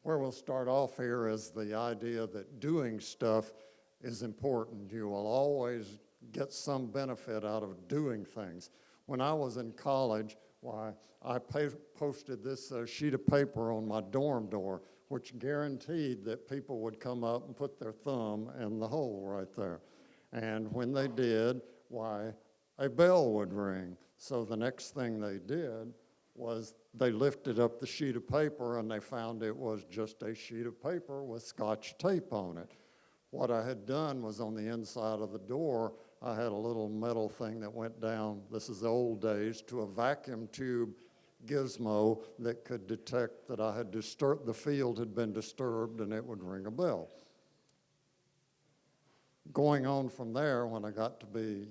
Where we'll start off here is the idea that doing stuff is important. You will always get some benefit out of doing things. When I was in college, I posted this sheet of paper on my dorm door, which guaranteed that people would come up and put their thumb in the hole right there. And when they did, a bell would ring. So the next thing they did was they lifted up the sheet of paper and they found it was just a sheet of paper with Scotch tape on it. What I had done was on the inside of the door, I had a little metal thing that went down, this is the old days, to a vacuum tube gizmo that could detect that I had the field had been disturbed and it would ring a bell. Going on from there, when I got to be,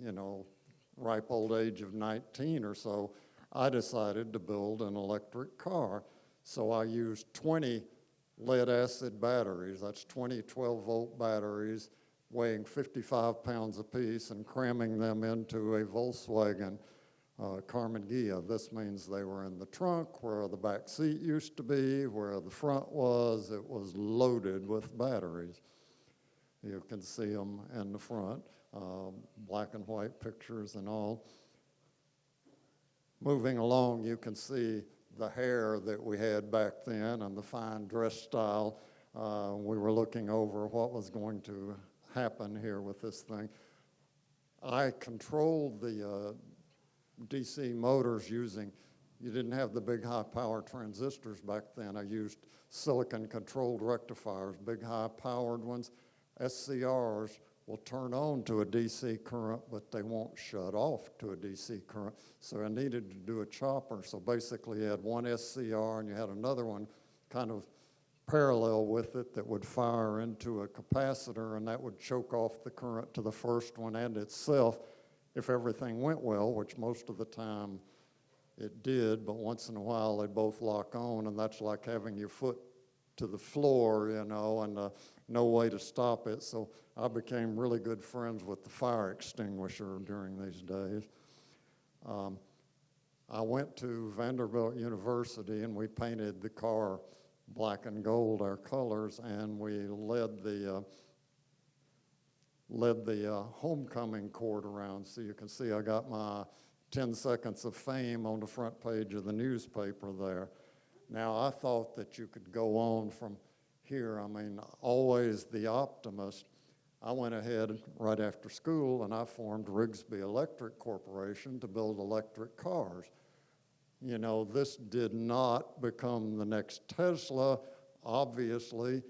ripe old age of 19 or so, I decided to build an electric car. So I used 20 lead-acid batteries. That's 20 12-volt batteries weighing 55 pounds apiece and cramming them into a Volkswagen Carmen Ghia. This means they were in the trunk where the back seat used to be, where the front was. It was loaded with batteries. You can see them in the front, black and white pictures and all. Moving along, you can see the hair that we had back then and the fine dress style. We were looking over what was going to happen here with this thing. I controlled the DC motors you didn't have the big high power transistors back then. I used silicon controlled rectifiers, big high powered ones. SCRs will turn on to a DC current, but they won't shut off to a DC current. So I needed to do a chopper. So basically you had one SCR and you had another one kind of parallel with it that would fire into a capacitor, and that would choke off the current to the first one and itself if everything went well, which most of the time it did, but once in a while they both lock on, and that's like having your foot to the floor, and no way to stop it. So I became really good friends with the fire extinguisher during these days. I went to Vanderbilt University and we painted the car black and gold, our colors, and we led the homecoming court around. So you can see I got my 10 seconds of fame on the front page of the newspaper there. Now, I thought that you could go on from here. I mean, always the optimist. I went ahead right after school and I formed Rigsby Electric Corporation to build electric cars. This did not become the next Tesla. Obviously,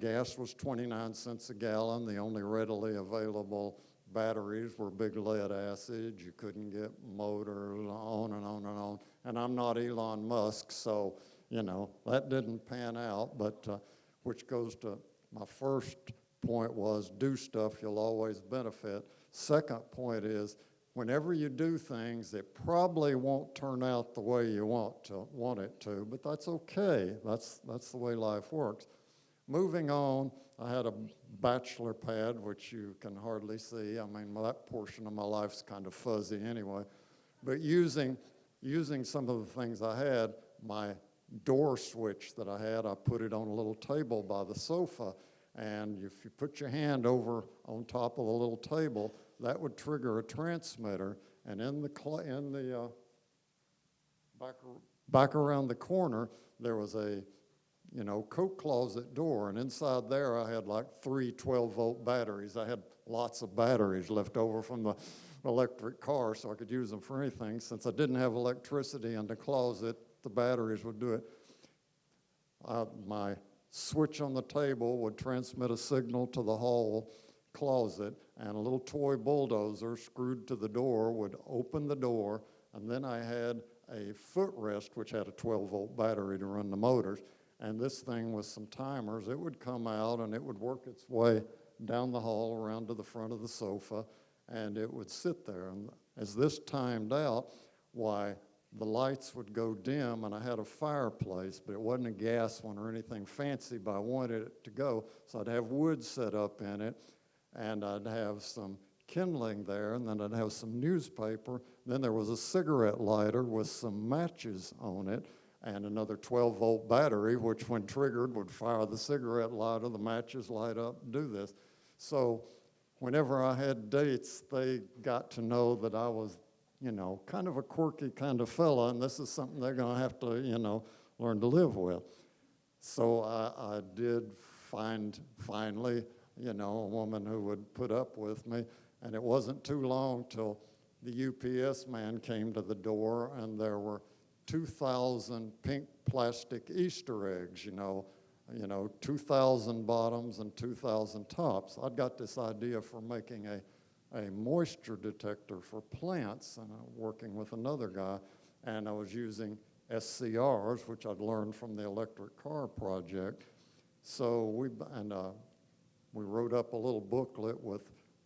gas was 29 cents a gallon. The only readily available batteries were big lead acid. You couldn't get motors, on and on and on. And I'm not Elon Musk, so that didn't pan out, but which goes to my first point was do stuff, you'll always benefit. Second point is whenever you do things, it probably won't turn out the way you want it to, but that's okay. That's the way life works. Moving on, I had a bachelor pad, which you can hardly see. I mean, that portion of my life's kind of fuzzy anyway. But using some of the things I had, my door switch that I had, I put it on a little table by the sofa, and if you put your hand over on top of the little table, that would trigger a transmitter, and in the back around the corner, there was a coat closet door, and inside there I had like 3 12-volt batteries. I had lots of batteries left over from the electric car, so I could use them for anything. Since I didn't have electricity in the closet, the batteries would do it. My switch on the table would transmit a signal to the hall closet, and a little toy bulldozer screwed to the door would open the door, and then I had a footrest which had a 12-volt battery to run the motors, and this thing with some timers, it would come out and it would work its way down the hall around to the front of the sofa, and it would sit there. And as this timed out, the lights would go dim, and I had a fireplace, but it wasn't a gas one or anything fancy, but I wanted it to go. So I'd have wood set up in it, and I'd have some kindling there, and then I'd have some newspaper. Then there was a cigarette lighter with some matches on it, and another 12-volt battery, which when triggered would fire the cigarette lighter, the matches light up, do this. So whenever I had dates, they got to know that I was, kind of a quirky kind of fella, and this is something they're going to have to, learn to live with. So I did find, finally, a woman who would put up with me, and it wasn't too long till the UPS man came to the door, and there were 2,000 pink plastic Easter eggs, 2,000 bottoms and 2,000 tops. I'd got this idea for making a moisture detector for plants, and working with another guy, and I was using SCRs, which I'd learned from the electric car project. So we wrote up a little booklet with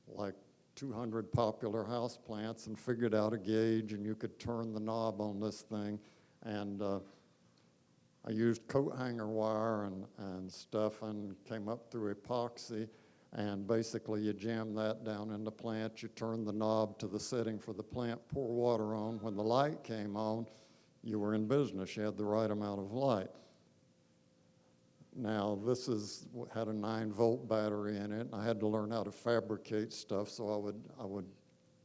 like 200 popular house plants and figured out a gauge, and you could turn the knob on this thing. And I used coat hanger wire and stuff and came up through epoxy. And basically you jam that down in the plant, you turn the knob to the setting for the plant, pour water on. When the light came on, you were in business. You had the right amount of light. Now, this had a 9-volt battery in it. I had to learn how to fabricate stuff, so I would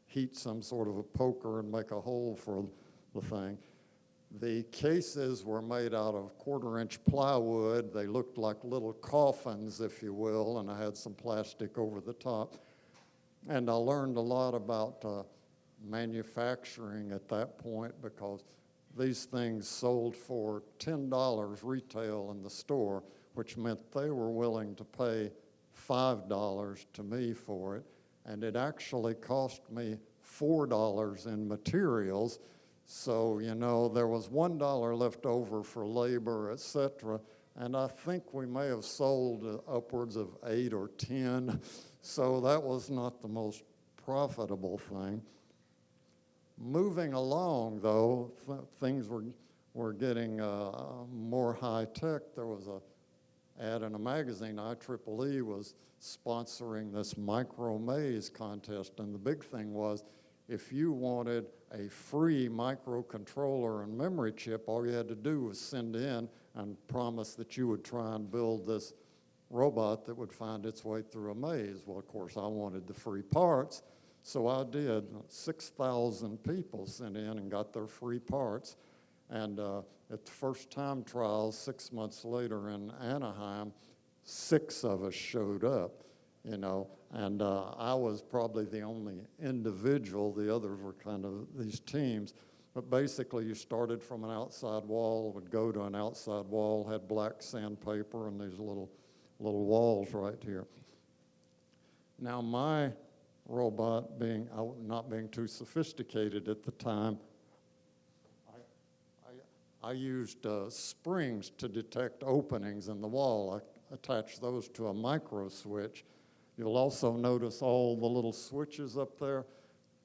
heat some sort of a poker and make a hole for the thing. The cases were made out of 1/4-inch plywood. They looked like little coffins, if you will, and I had some plastic over the top. And I learned a lot about manufacturing at that point, because these things sold for $10 retail in the store, which meant they were willing to pay $5 to me for it. And it actually cost me $4 in materials. So, there was $1 left over for labor, et cetera. And I think we may have sold upwards of 8 or 10. So that was not the most profitable thing. Moving along, though, things were getting more high-tech. There was an ad in a magazine. IEEE was sponsoring this micro maze contest, and the big thing was, if you wanted a free microcontroller and memory chip, all you had to do was send in and promise that you would try and build this robot that would find its way through a maze. Well, of course, I wanted the free parts, so I did. 6,000 people sent in and got their free parts. And at the first time trials 6 months later in Anaheim, 6 of us showed up, and I was probably the only individual. The others were kind of these teams. But basically, you started from an outside wall, would go to an outside wall, had black sandpaper and these little walls right here. Now, my robot, not being too sophisticated at the time, I used springs to detect openings in the wall. I attached those to a micro switch. You'll also notice all the little switches up there.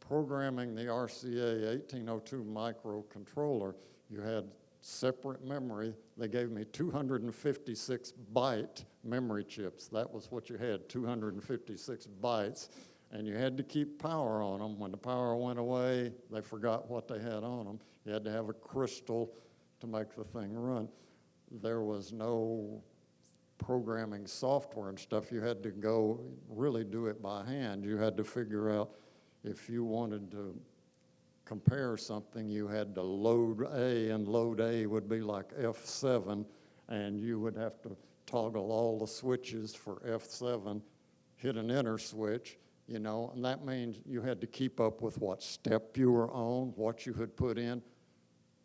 Programming the RCA 1802 microcontroller, you had separate memory. They gave me 256 byte memory chips. That was what you had, 256 bytes. And you had to keep power on them. When the power went away, they forgot what they had on them. You had to have a crystal to make the thing run. There was no programming software and stuff. You had to go really do it by hand. You had to figure out, if you wanted to compare something, you had to load A, and load A would be like F7, and you would have to toggle all the switches for F7, hit an enter switch, and that means you had to keep up with what step you were on, what you had put in.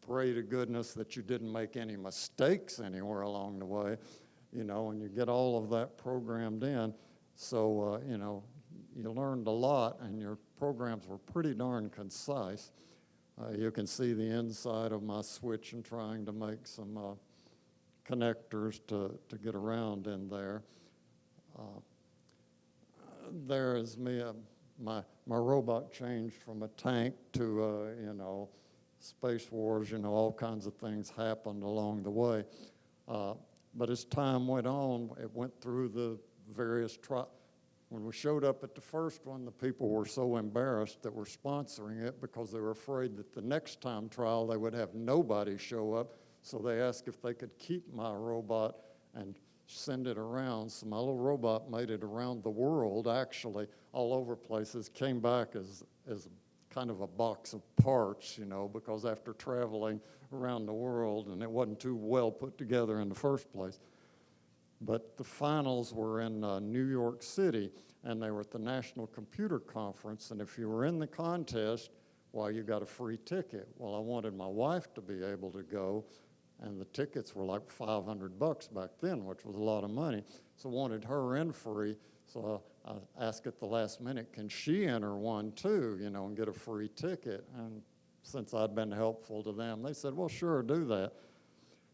Pray to goodness that you didn't make any mistakes anywhere along the way, and you get all of that programmed in. So, you learned a lot, and your programs were pretty darn concise. You can see the inside of my switch and trying to make some connectors to get around in there. There is me. My robot changed from a tank to, Space Wars, all kinds of things happened along the way. But as time went on, it went through the various trials. When we showed up at the first one, the people were so embarrassed that were sponsoring it because they were afraid that the next time trial they would have nobody show up. So they asked if they could keep my robot and send it around. So my little robot made it around the world, actually, all over places, came back as kind of a box of parts, because after traveling around the world, and it wasn't too well put together in the first place. But the finals were in New York City, and they were at the National Computer Conference, and if you were in the contest, well, you got a free ticket. Well, I wanted my wife to be able to go, and the tickets were like $500 back then, which was a lot of money. So I wanted her in free, so I asked at the last minute, can she enter one too, and get a free ticket? And since I'd been helpful to them, they said, well, sure, do that.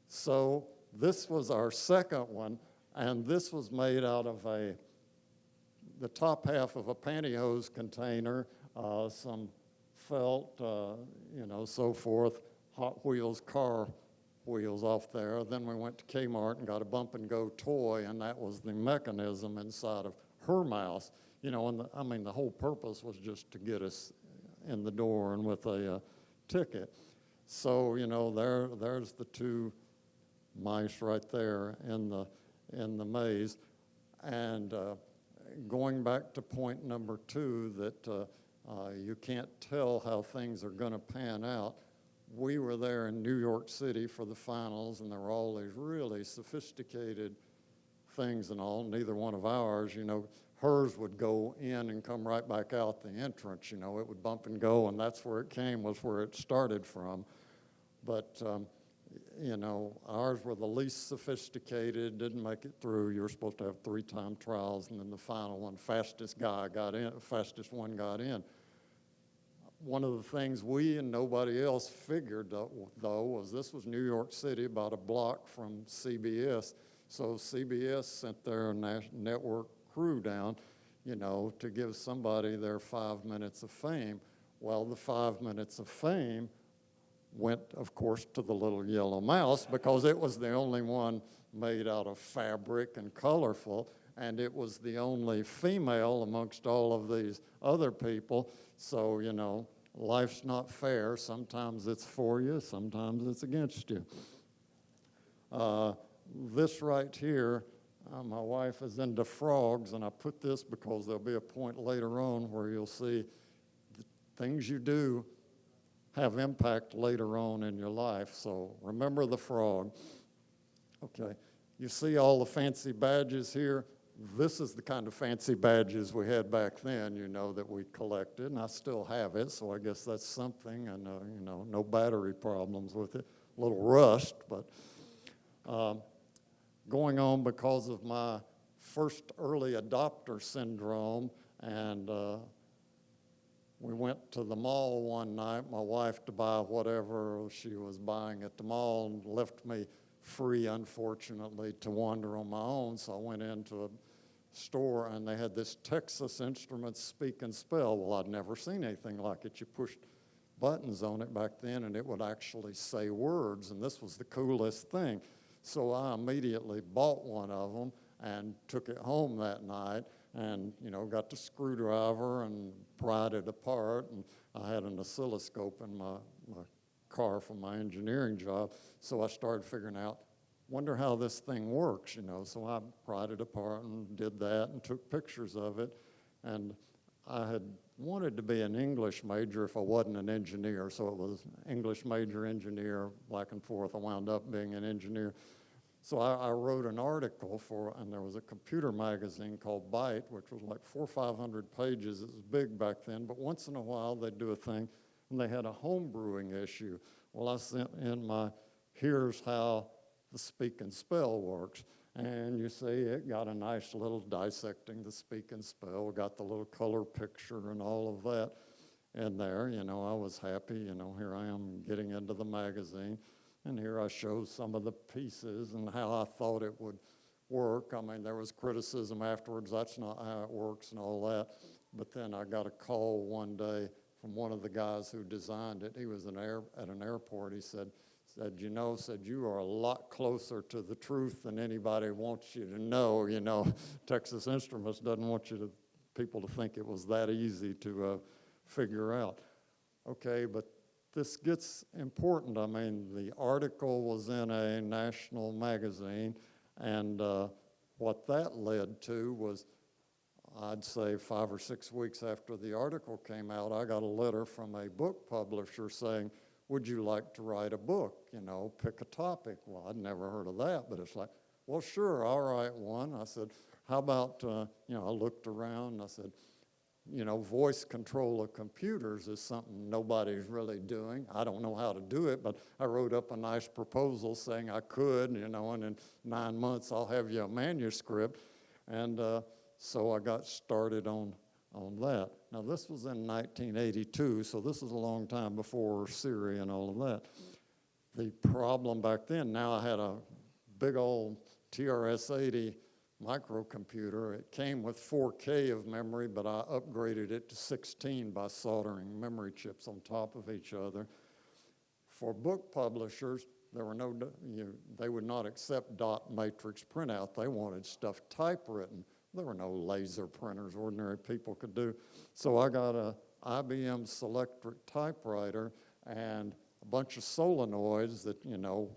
So this was our second one, and this was made out of the top half of a pantyhose container, some felt, so forth, Hot Wheels car wheels off there. Then we went to Kmart and got a bump and go toy, and that was the mechanism inside of her mouse. And the whole purpose was just to get us in the door and with a ticket. So, there's the two mice right there in the maze. And going back to point number 2, that you can't tell how things are going to pan out. We were there in New York City for the finals, and there were all these really sophisticated things and all. Neither one of ours, hers would go in and come right back out the entrance. It would bump and go, and that's where it came, was where it started from. But, ours were the least sophisticated, didn't make it through. You were supposed to have 3-time trials, and then the final one, fastest one got in. One of the things we and nobody else figured, though, was this was New York City, about a block from CBS. So CBS sent their network crew down, to give somebody their 5 minutes of fame. Well, the 5 minutes of fame went, of course, to the little yellow mouse, because it was the only one made out of fabric and colorful, and it was the only female amongst all of these other people. So, life's not fair. Sometimes it's for you, sometimes it's against you. This right here, my wife is into frogs, and I put this because there'll be a point later on where you'll see the things you do have impact later on in your life. So remember the frog. Okay, you see all the fancy badges here. This is the kind of fancy badges we had back then, that we collected, and I still have it, so I guess that's something, and, no battery problems with it. A little rust, but going on because of my first early adopter syndrome, and we went to the mall one night, my wife, to buy whatever she was buying at the mall, and left me free, unfortunately, to wander on my own. So I went into a store, and they had this Texas Instruments Speak and Spell. Well, I'd never seen anything like it. You pushed buttons on it back then, and it would actually say words, and this was the coolest thing. So I immediately bought one of them and took it home that night, and got the screwdriver and pried it apart, and I had an oscilloscope in my car from my engineering job, so I started figuring out, wonder how this thing works, so I pried it apart and did that and took pictures of it, and I had wanted to be an English major if I wasn't an engineer, so it was English major, engineer, back and forth. I wound up being an engineer. So I wrote an article and there was a computer magazine called Byte, which was like 400 or 500 pages. It was big back then, but once in a while they'd do a thing, and they had a home brewing issue. Well, I sent in here's how the Speak and Spell works. And you see it got a nice little dissecting the Speak and Spell, got the little color picture and all of that in there. I was happy, here I am getting into the magazine. And here I show some of the pieces and how I thought it would work. I mean, there was criticism afterwards, that's not how it works and all that. But then I got a call one day from one of the guys who designed it. He was at an airport. He said, you are a lot closer to the truth than anybody wants you to know. Texas Instruments doesn't want people to think it was that easy to figure out. Okay, but this gets important. I mean, the article was in a national magazine, and what that led to was, I'd say 5 or 6 weeks after the article came out, I got a letter from a book publisher saying, would you like to write a book? You know, pick a topic. Well, I'd never heard of that, but it's like, well, sure, I'll write one. I said, how about, you know, I looked around and I said, you know, voice control of computers is something nobody's really doing. I don't know how to do it, but I wrote up a nice proposal saying I could, you know, and in 9 months I'll have you a manuscript. And so I got started on that. Now, this was in 1982, so this is a long time before Siri and all of that. The problem back then, now I had a big old TRS-80 microcomputer. It came with 4K of memory, but I upgraded it to 16 by soldering memory chips on top of each other. For book publishers, there were no, they would not accept dot matrix printout. They wanted stuff typewritten. There were no laser printers ordinary people could do. So I got a IBM Selectric typewriter and a bunch of solenoids that, you know,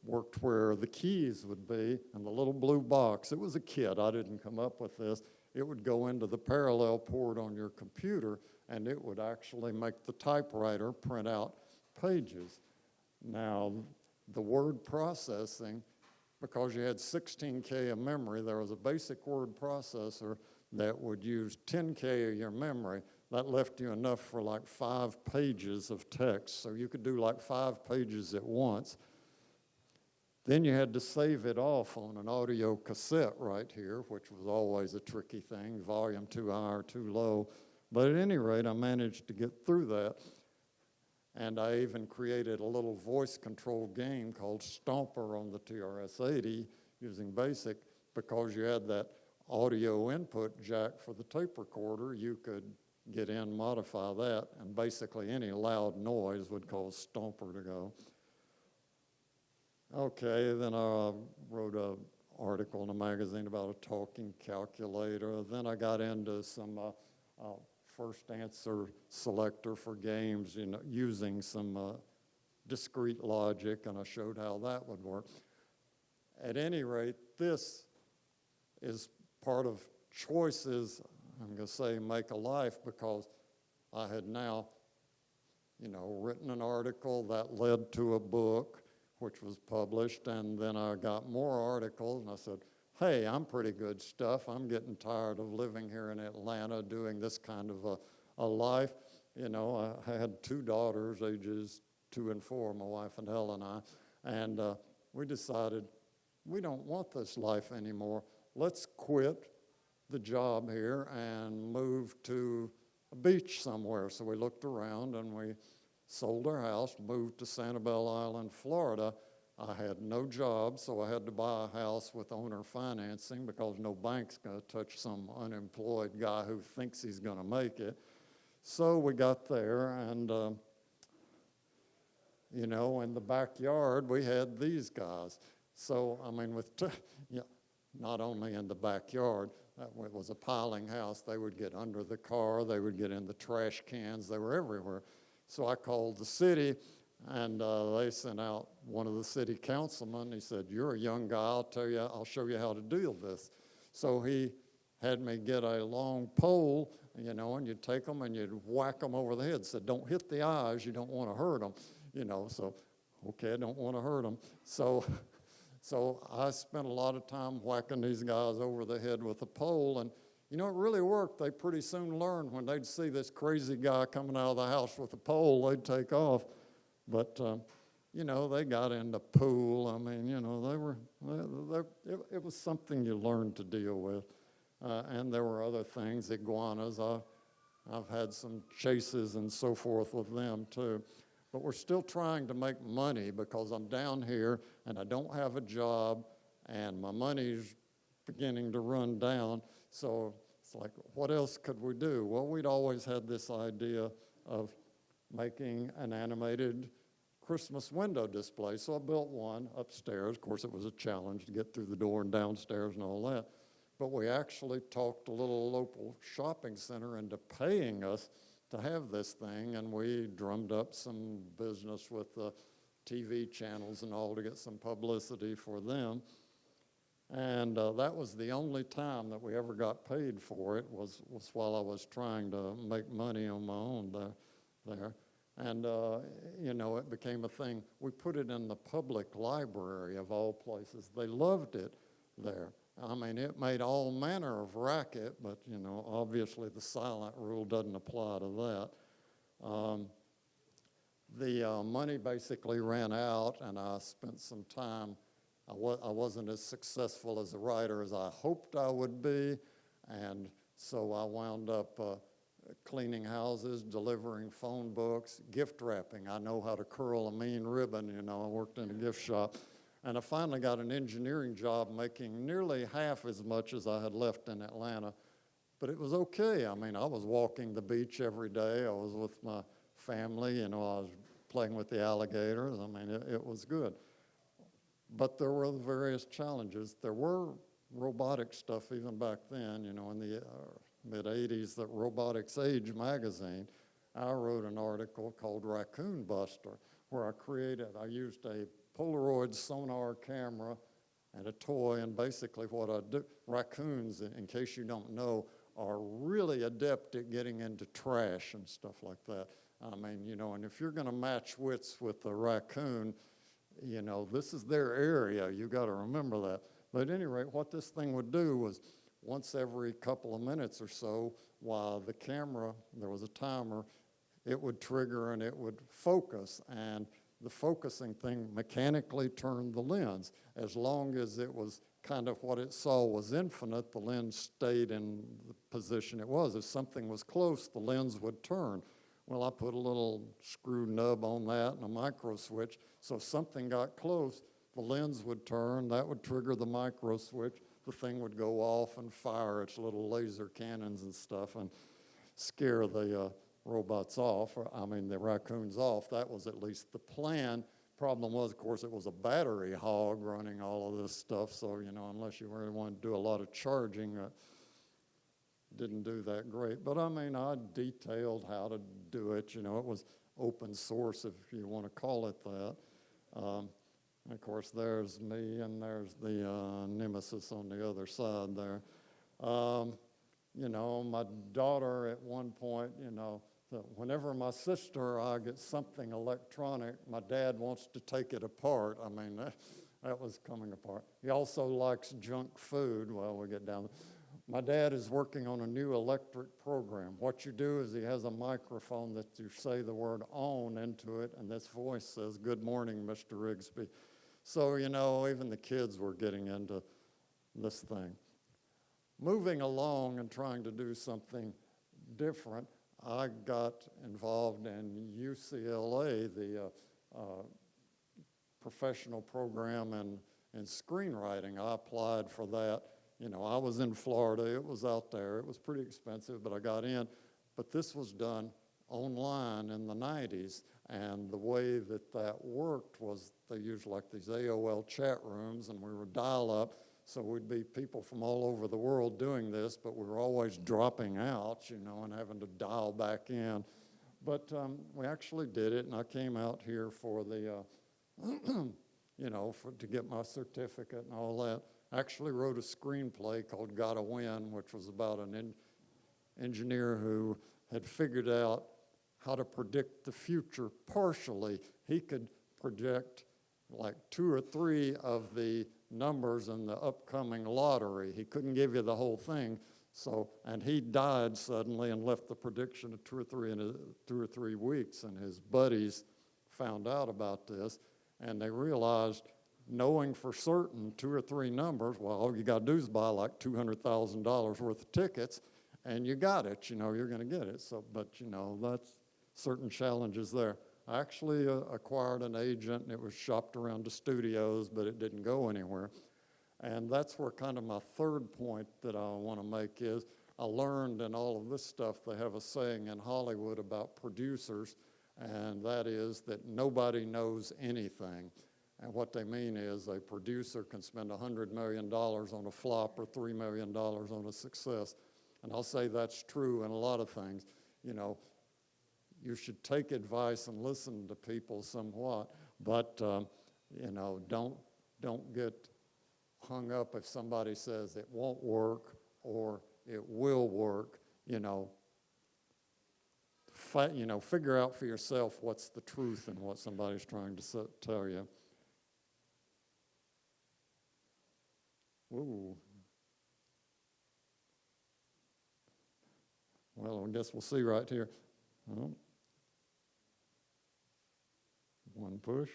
worked where the keys would be, and the little blue box, it was a kit, I didn't come up with this, it would go into the parallel port on your computer, and it would actually make the typewriter print out pages. Now, the word processing, because you had 16K of memory, there was a basic word processor that would use 10K of your memory. That left you enough for like 5 pages of text, so you could do like 5 pages at once. Then you had to save it off on an audio cassette right here, which was always a tricky thing, volume too high or too low. But at any rate, I managed to get through that. And I even created a little voice control game called Stomper on the TRS-80 using BASIC. Because you had that audio input jack for the tape recorder, you could get in, modify that, and basically any loud noise would cause Stomper to go. Okay, then I wrote an article in a magazine about a talking calculator. Then I got into some first answer selector for games, you know, using some discrete logic, and I showed how that would work. At any rate, this is part of choices, I'm going to say, make a life, because I had now, you know, written an article that led to a book, which was published, and then I got more articles, and I said, hey, I'm pretty good stuff. I'm getting tired of living here in Atlanta doing this kind of a life. You know, I had 2 daughters, ages 2 and 4, my wife and Helen and I, and we decided we don't want this life anymore. Let's quit the job here and move to a beach somewhere. So we looked around and we sold our house, moved to Sanibel Island, Florida. I had no job, so I had to buy a house with owner financing because no bank's going to touch some unemployed guy who thinks he's going to make it. So we got there, and, you know, in the backyard, we had these guys. So, I mean, not only in the backyard, it was a piling house. They would get under the car, they would get in the trash cans, they were everywhere. So I called the city, and they sent out one of the city councilmen. He said, you're a young guy, I'll show you how to deal with this. So he had me get a long pole, you know, and you'd take them and you'd whack them over the head. Said, don't hit the eyes, you don't want to hurt them, you know. So, okay, I don't want to hurt them. So I spent a lot of time whacking these guys over the head with a pole, and you know, it really worked. They pretty soon learned when they'd see this crazy guy coming out of the house with a pole, they'd take off. But, you know, they got into pool. I mean, you know, it was something you learned to deal with. And there were other things, iguanas. I've had some chases and so forth with them too. But we're still trying to make money because I'm down here and I don't have a job and my money's beginning to run down. So it's like, what else could we do? Well, we'd always had this idea of making an animated Christmas window display. So I built one upstairs. Of course, it was a challenge to get through the door and downstairs and all that. But we actually talked a little local shopping center into paying us to have this thing, and we drummed up some business with the TV channels and all to get some publicity for them. And that was the only time that we ever got paid for it, was while I was trying to make money on my own there. And, you know, it became a thing. We put it in the public library of all places. They loved it there. I mean, it made all manner of racket, but, you know, obviously the silent rule doesn't apply to that. The money basically ran out, and I spent some time. I wasn't as successful as a writer as I hoped I would be, and so I wound up cleaning houses, delivering phone books, gift wrapping. I know how to curl a mean ribbon, you know, I worked in a gift shop. And I finally got an engineering job making nearly half as much as I had left in Atlanta, but it was okay. I mean, I was walking the beach every day. I was with my family, you know, I was playing with the alligators. I mean, it was good. But there were various challenges. There were robotic stuff even back then, you know, in the mid-'80s, that Robotics Age magazine, I wrote an article called Raccoon Buster, where I used a Polaroid sonar camera and a toy, and basically what I do, raccoons, in case you don't know, are really adept at getting into trash and stuff like that. I mean, you know, and if you're going to match wits with a raccoon, you know, this is their area. You got to remember that. But at any rate, what this thing would do was once every couple of minutes or so, while the camera, there was a timer, it would trigger and it would focus, and the focusing thing mechanically turned the lens. As long as it was kind of what it saw was infinite, the lens stayed in the position it was. If something was close, the lens would turn. Well, I put a little screw nub on that and a micro switch, so if something got close, the lens would turn, that would trigger the micro switch, the thing would go off and fire its little laser cannons and stuff and scare the robots off, the raccoons off. That was at least the plan. Problem was, of course, it was a battery hog running all of this stuff, so, you know, unless you really wanted to do a lot of charging, didn't do that great. But I mean, I detailed how to do it. You know, it was open source, if you want to call it that. Of course, there's me, and there's the nemesis on the other side there. You know, my daughter at one point, you know, whenever my sister or I get something electronic, my dad wants to take it apart. I mean, that was coming apart. He also likes junk food. Well, we get down. My dad is working on a new electric program. What you do is he has a microphone that you say the word on into it, and this voice says, "Good morning, Mr. Rigsby." So, you know, even the kids were getting into this thing. Moving along and trying to do something different, I got involved in UCLA, the professional program in screenwriting. I applied for that. You know, I was in Florida. It was out there. It was pretty expensive, but I got in. But this was done online in the 90s, and the way that worked was they used like these AOL chat rooms, and we were dial-up, so we'd be people from all over the world doing this, but we were always dropping out, you know, and having to dial back in. But we actually did it, and I came out here for the, you know, to get my certificate and all that. I actually wrote a screenplay called Gotta Win, which was about an engineer who had figured out how to predict the future partially. He could project like 2 or 3 of the numbers in the upcoming lottery. He couldn't give you the whole thing. So, and he died suddenly and left the prediction of 2 or 3 in 2 or 3 weeks. And his buddies found out about this, and they realized, knowing for certain 2 or 3 numbers, well, all you got to do is buy like $200,000 worth of tickets, and you got it. You know, you're going to get it. So, but you know, that's certain challenges there. I actually acquired an agent, and it was shopped around to studios, but it didn't go anywhere. And that's where kind of my third point that I want to make is, I learned in all of this stuff, they have a saying in Hollywood about producers, and that is that nobody knows anything. And what they mean is a producer can spend $100 million on a flop or $3 million on a success. And I'll say that's true in a lot of things. You know, you should take advice and listen to people somewhat, but don't get hung up if somebody says it won't work or it will work. Figure out for yourself what's the truth in what somebody's trying to tell you. Ooh. Well, I guess we'll see right here. Oh. One push.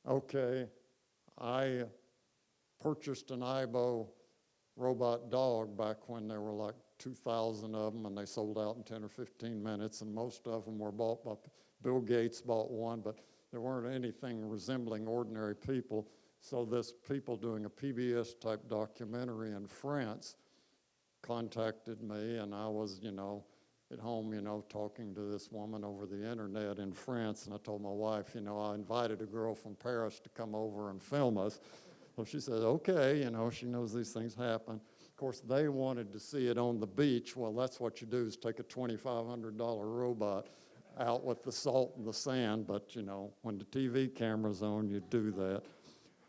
Okay, I purchased an Aibo robot dog back when there were like 2,000 of them, and they sold out in 10 or 15 minutes, and most of them were bought by Bill Gates bought one, but there weren't anything resembling ordinary people. So this people doing a PBS type documentary in France contacted me, and I was, at home, talking to this woman over the internet in France, and I told my wife, I invited a girl from Paris to come over and film us. So she said, okay, she knows these things happen. Of course, they wanted to see it on the beach. Well, that's what you do, is take a $2,500 robot out with the salt and the sand, but, when the TV camera's on, you do that.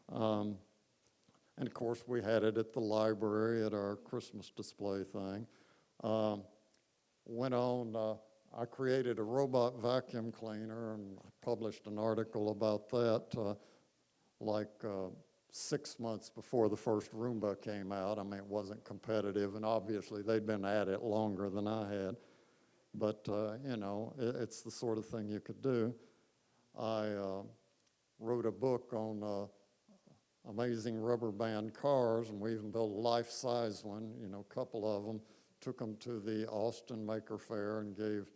And, of course, we had it at the library at our Christmas display thing. I created a robot vacuum cleaner and published an article about that 6 months before the first Roomba came out. I mean, it wasn't competitive, and obviously they'd been at it longer than I had. But, it's the sort of thing you could do. I wrote a book on amazing rubber band cars, and we even built a life-size one, a couple of them. Took them to the Austin Maker Faire and gave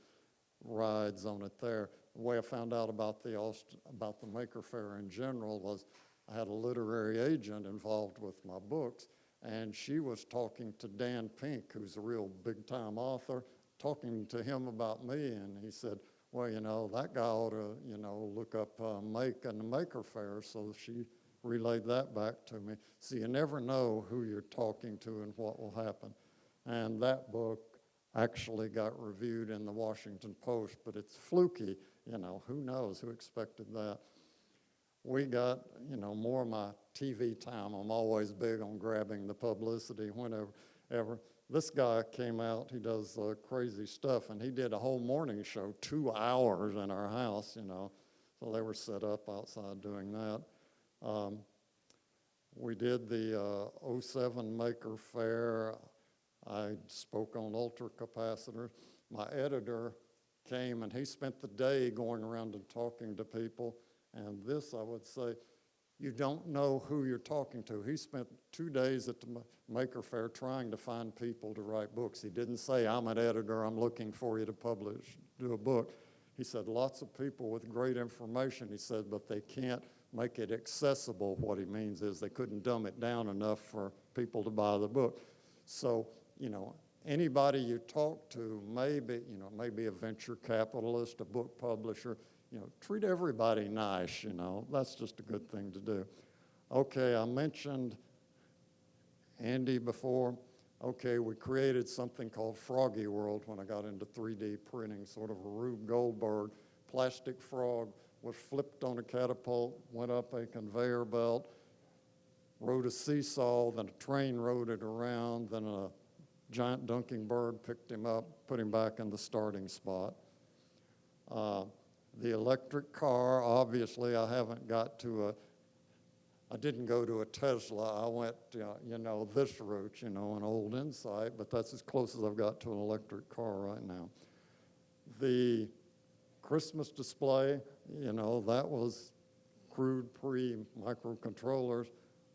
rides on it there. The way I found out about the Maker Faire in general was I had a literary agent involved with my books, and she was talking to Dan Pink, who's a real big-time author, talking to him about me, and he said, well, that guy ought to, look up Make and the Maker Faire. So she relayed that back to me. So you never know who you're talking to and what will happen. And that book actually got reviewed in the Washington Post, but it's fluky, who knows, who expected that. We got, more of my TV time. I'm always big on grabbing the publicity whenever. This guy came out, he does crazy stuff, and he did a whole morning show, 2 hours in our house, so they were set up outside doing that. We did the 07 Maker Faire. I spoke on ultracapacitors. My editor came, and he spent the day going around and talking to people, and this, I would say, you don't know who you're talking to. He spent 2 days at the Maker Faire trying to find people to write books. He didn't say, I'm an editor, I'm looking for you to do a book. He said, lots of people with great information, he said, but they can't make it accessible. What he means is they couldn't dumb it down enough for people to buy the book. So, anybody you talk to, maybe a venture capitalist, a book publisher, treat everybody nice, That's just a good thing to do. Okay, I mentioned Andy before. Okay, we created something called Froggy World when I got into 3D printing, sort of a Rube Goldberg plastic frog was flipped on a catapult, went up a conveyor belt, rode a seesaw, then a train rode it around, then a giant dunking bird picked him up, put him back in the starting spot. The electric car, obviously I didn't go to a Tesla. I went, this route, an old Insight, but that's as close as I've got to an electric car right now. The Christmas display, that was crude pre-microcontrollers.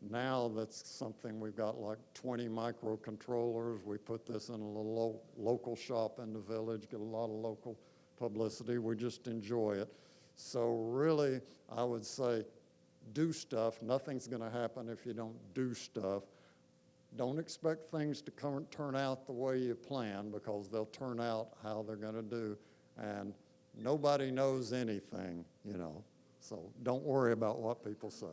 Now that's something we've got like 20 microcontrollers. We put this in a little local shop in the village, get a lot of local publicity. We just enjoy it. So really, I would say do stuff. Nothing's going to happen if you don't do stuff. Don't expect things to turn out the way you plan, because they'll turn out how they're going to do. And nobody knows anything, So don't worry about what people say.